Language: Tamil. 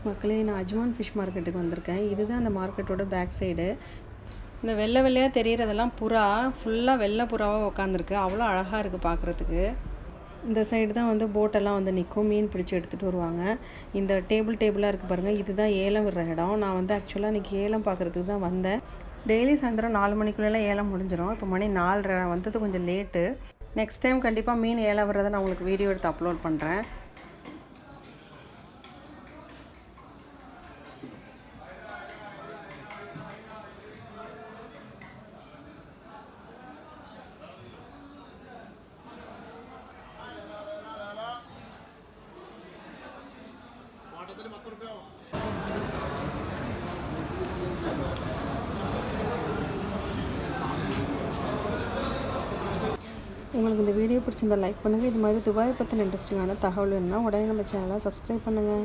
மக்களே, நான் அஜ்மான் ஃபிஷ் மார்க்கெட்டுக்கு வந்திருக்கேன். இதுதான் அந்த மார்க்கெட்டோட பேக் சைடு. இந்த வெள்ளை வெள்ளையாக தெரிகிறதெல்லாம் புறா, ஃபுல்லாக வெள்ளை புறாவாக உட்காந்துருக்கு. அவ்வளோ அழகாக இருக்குது பார்க்குறதுக்கு. இந்த சைடு தான் வந்து போட்டெல்லாம் வந்து நிற்கும், மீன் பிடிச்சி எடுத்துகிட்டு வருவாங்க. இந்த டேபிளாக இருக்குது பாருங்கள், இதுதான் ஏலம் விடுற இடம். நான் வந்து ஆக்சுவலாக இன்றைக்கி ஏலம் பார்க்குறதுக்கு தான் வந்தேன். டெய்லி சாயந்தரம் 4 மணிக்குள்ளே ஏலம் முடிஞ்சிடும். இப்போ மணி 4:30 வந்தது கொஞ்சம் லேட்டு. நெக்ஸ்ட் டைம் கண்டிப்பாக மீன் ஏலம் விடுறதை நான் உங்களுக்கு வீடியோ எடுத்து அப்லோட் பண்ணுறேன். உங்களுக்கு இந்த வீடியோ பிடிச்சிருந்தா லைக் பண்ணுங்கள். இது மாதிரி துபாயை பற்றின இன்ட்ரெஸ்டிங்கான தகவல் வேணும்னா உடனே நம்ம சேனலை சப்ஸ்கிரைப் பண்ணுங்கள்.